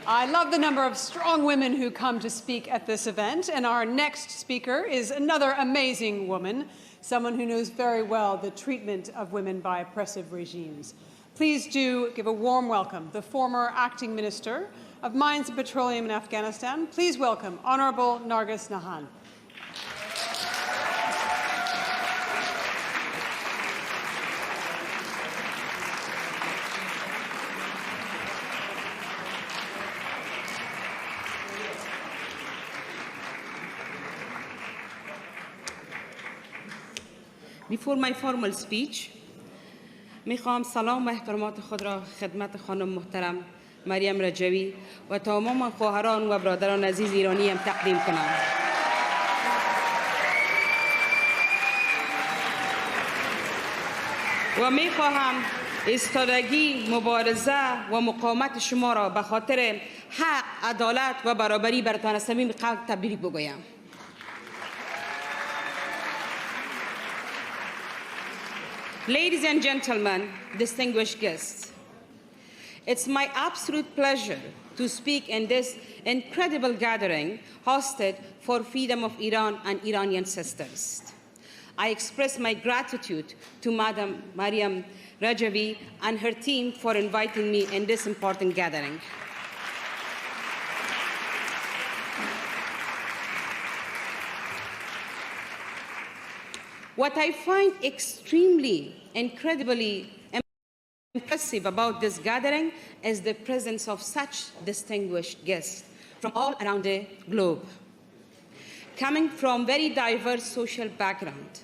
I love the number of strong women who come to speak at this event, and our next speaker is another amazing woman, someone who knows very well the treatment of women by oppressive regimes. Please do give a warm welcome the former Acting Minister of Mines and Petroleum in Afghanistan. Please welcome Honourable Nargis Nehan. Before my formal speech, میخوام سلام و احترامات خود را خدمت خانم محترم مریم رجوی و تمام خواهران و برادران عزیز ایرانی هم تقدیم کنم. و میخواهم ایستادگی، مبارزه و مقاومت شما را به خاطر حق، عدالت و برابری براتان از صمیم قلب تبریک بگویم. Ladies and gentlemen, distinguished guests, it's my absolute pleasure to speak in this incredible gathering hosted for freedom of Iran and Iranian sisters. I express my gratitude to Madam Mariam Rajavi and her team for inviting me in this important gathering. What I find extremely, incredibly impressive about this gathering is the presence of such distinguished guests from all around the globe, coming from very diverse social backgrounds,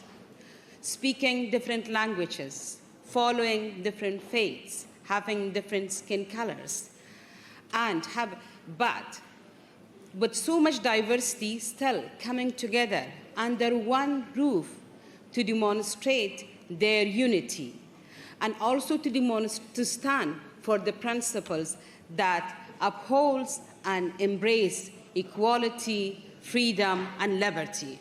speaking different languages, following different faiths, having different skin colors, but with so much diversity still coming together under one roof to demonstrate their unity and also to stand for the principles that upholds and embrace equality, freedom, and liberty.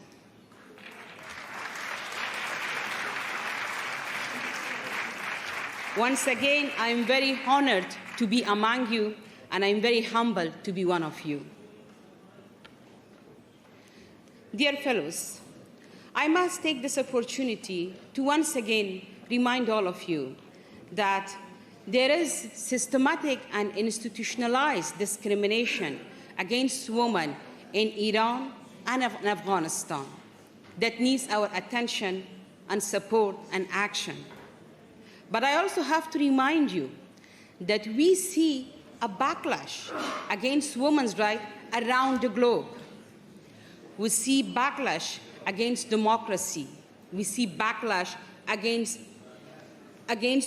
Once again, I am very honored to be among you, and I am very humbled to be one of you. Dear fellows, I must take this opportunity to once again remind all of you that there is systematic and institutionalized discrimination against women in Iran and in Afghanistan that needs our attention and support and action. But I also have to remind you that we see a backlash against women's rights around the globe. We see backlash against democracy. We see backlash against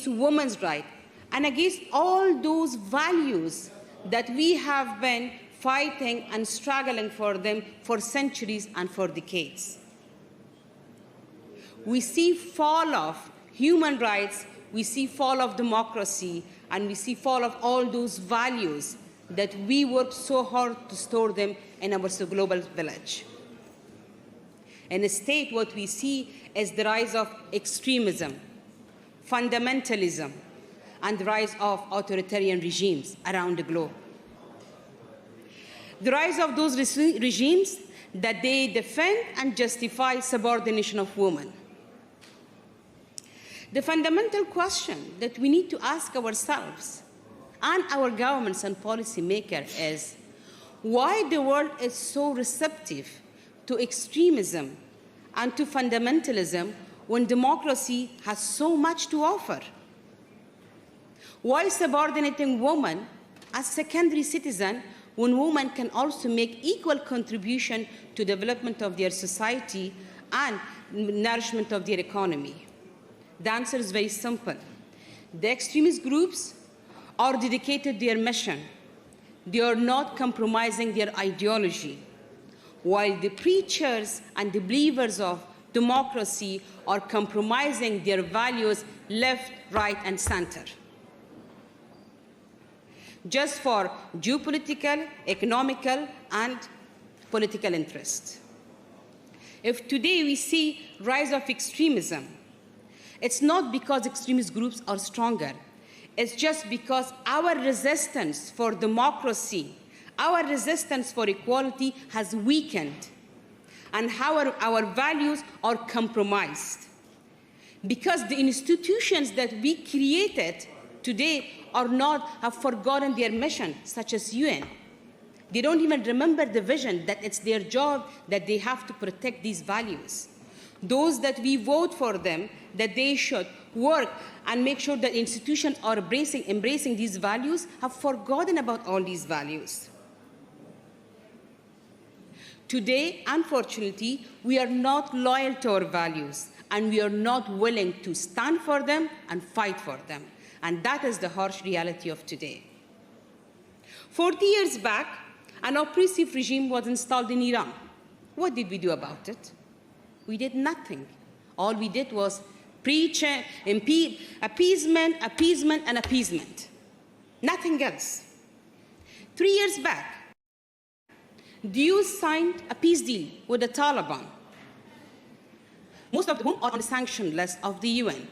women's rights and against all those values that we have been fighting and struggling for them for centuries and for decades. We see fall of human rights, we see fall of democracy, and we see fall of all those values that we worked so hard to store them in our global village. In a state, what we see is the rise of extremism, fundamentalism, and the rise of authoritarian regimes around the globe. The rise of those regimes that they defend and justify subordination of women. The fundamental question that we need to ask ourselves and our governments and policymakers is why the world is so receptive to extremism and to fundamentalism when democracy has so much to offer? Why subordinating women as secondary citizens when women can also make equal contribution to development of their society and nourishment of their economy? The answer is very simple. The extremist groups are dedicated to their mission. They are not compromising their ideology, while the preachers and the believers of democracy are compromising their values left, right, and center, just for geopolitical, economical, and political interests. If today we see rise of extremism, it's not because extremist groups are stronger. It's just because our resistance for democracy Our resistance for equality has weakened, and how our values are compromised. Because the institutions that we created today have forgotten their mission, such as UN. They don't even remember the vision that it's their job, that they have to protect these values. Those that we vote for them, that they should work and make sure that institutions are embracing these values, have forgotten about all these values. Today, unfortunately, we are not loyal to our values, and we are not willing to stand for them and fight for them. And that is the harsh reality of today. 40 years back, an oppressive regime was installed in Iran. What did we do about it? We did nothing. All we did was preach appeasement, appeasement, and appeasement. Nothing else. 3 years back, the US signed a peace deal with the Taliban, most of whom are on the sanction list of the UN.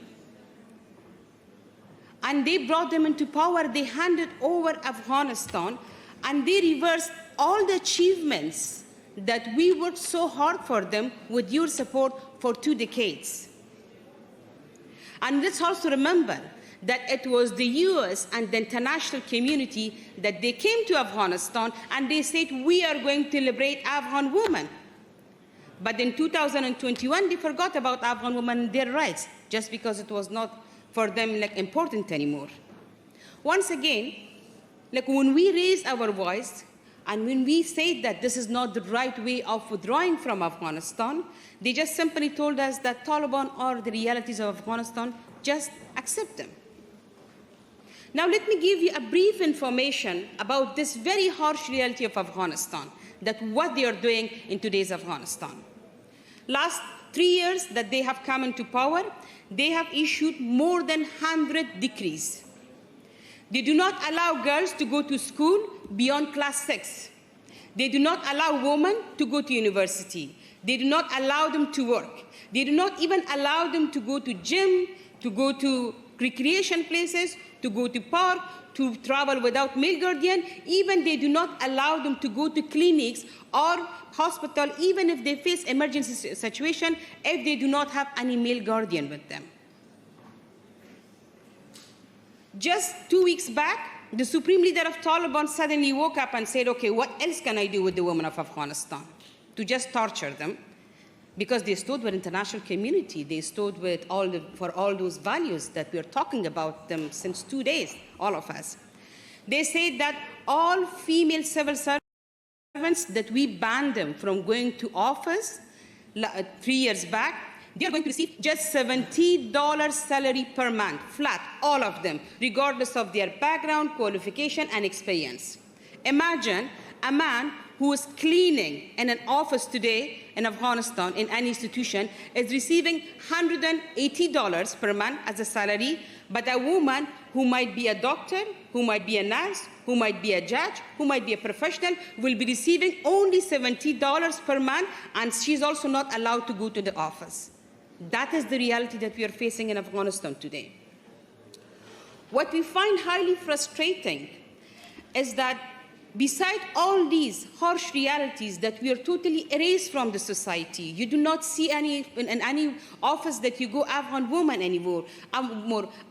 And they brought them into power. They handed over Afghanistan, and they reversed all the achievements that we worked so hard for them with your support for 2 decades. And let's also remember that it was the US and the international community that they came to Afghanistan and they said, we are going to liberate Afghan women. But in 2021, they forgot about Afghan women and their rights, just because it was not for them important anymore. Once again, when we raised our voice and when we said that this is not the right way of withdrawing from Afghanistan, they just simply told us that Taliban are the realities of Afghanistan, just accept them. Now let me give you a brief information about this very harsh reality of Afghanistan, that what they are doing in today's Afghanistan. Last 3 years that they have come into power, they have issued more than 100 decrees. They do not allow girls to go to school beyond class 6. They do not allow women to go to university. They do not allow them to work. They do not even allow them to go to gym, to go to recreation places, to go to park, to travel without male guardian. Even they do not allow them to go to clinics or hospital, even if they face emergency situation, if they do not have any male guardian with them. Just 2 weeks back, the supreme leader of Taliban suddenly woke up and said, okay, what else can I do with the women of Afghanistan? To just torture them. Because they stood with the international community. They stood with for all those values that we are talking about them since 2 days, all of us. They said that all female civil servants, that we banned them from going to office 3 years back, they are going to receive just $70 salary per month, flat, all of them, regardless of their background, qualification, and experience. Imagine a man who is cleaning in an office today in Afghanistan, in any institution, is receiving $180 per month as a salary, but a woman who might be a doctor, who might be a nurse, who might be a judge, who might be a professional, will be receiving only $70 per month, and she's also not allowed to go to the office. That is the reality that we are facing in Afghanistan today. What we find highly frustrating is that beside all these harsh realities that we are totally erased from the society, you do not see in any office that you go Afghan women anymore.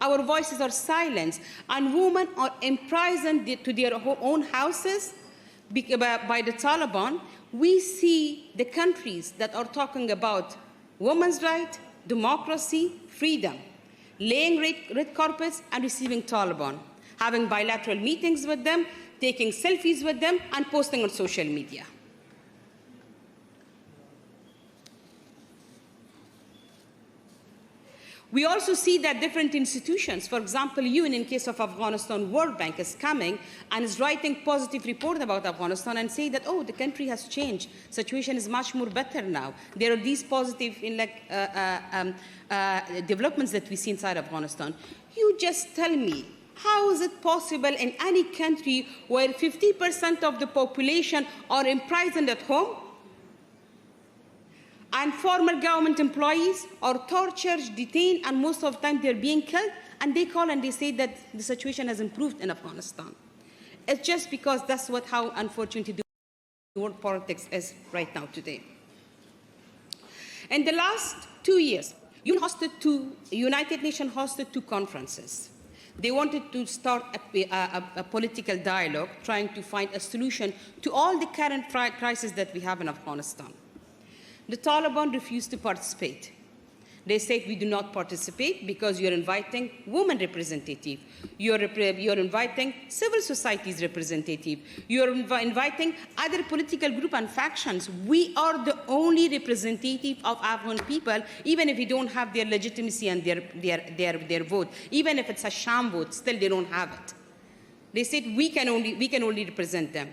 Our voices are silenced, and women are imprisoned to their own houses by the Taliban. We see the countries that are talking about women's rights, democracy, freedom, laying red carpets and receiving Taliban, having bilateral meetings with them, taking selfies with them, and posting on social media. We also see that different institutions, for example, UN in case of Afghanistan, World Bank is coming and is writing positive report about Afghanistan and say that, oh, the country has changed. Situation is much more better now. There are these positive developments that we see inside Afghanistan. You just tell me, how is it possible in any country where 50% of the population are imprisoned at home, and former government employees are tortured, detained, and most of the time they're being killed, and they call and they say that the situation has improved in Afghanistan? It's just because that's how, unfortunately, the world politics is right now today. In the last 2 years, United Nations hosted 2 conferences. They wanted to start a political dialogue, trying to find a solution to all the current crises that we have in Afghanistan. The Taliban refused to participate. They said, we do not participate because you're inviting women representative. You're inviting civil society's representative. You're inviting other political groups and factions. We are the only representative of Afghan people, even if we don't have their legitimacy and their vote. Even if it's a sham vote, still they don't have it. They said, we can only represent them.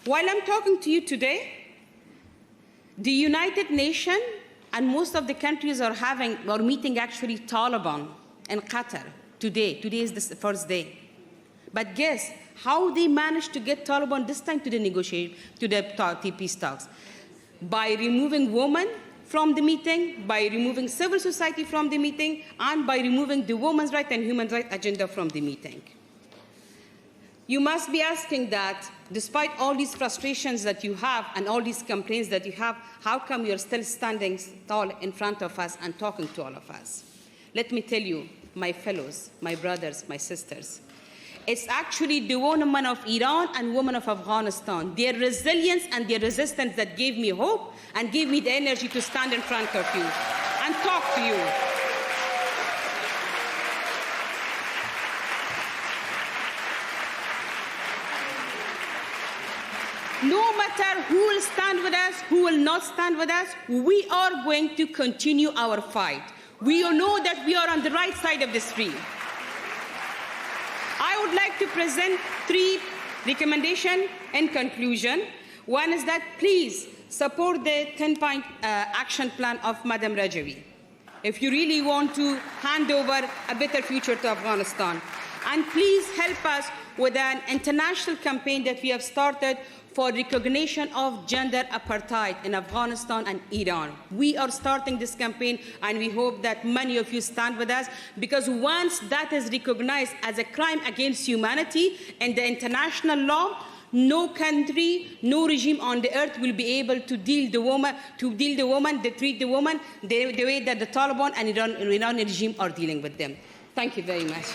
While I'm talking to you today, the United Nations and most of the countries are meeting actually Taliban in Qatar today. Today is the first day. But guess how they managed to get Taliban this time to the peace talks? By removing women from the meeting, by removing civil society from the meeting, and by removing the women's rights and human rights agenda from the meeting. You must be asking that, despite all these frustrations that you have and all these complaints that you have, how come you're still standing tall in front of us and talking to all of us? Let me tell you, my fellows, my brothers, my sisters, it's actually the women of Iran and women of Afghanistan, their resilience and their resistance that gave me hope and gave me the energy to stand in front of you and talk to you. No matter who will stand with us, who will not stand with us, we are going to continue our fight. We all know that we are on the right side of the stream. I would like to present 3 recommendations in conclusion. One is that please support the 10-point action plan of Madam Rajavi, if you really want to hand over a better future to Afghanistan. And please help us with an international campaign that we have started for recognition of gender apartheid in Afghanistan and Iran. We are starting this campaign, and we hope that many of you stand with us, because once that is recognized as a crime against humanity in the international law, no country, no regime on the earth will be able to treat the woman the way that the Taliban and Iranian regime are dealing with them. Thank you very much.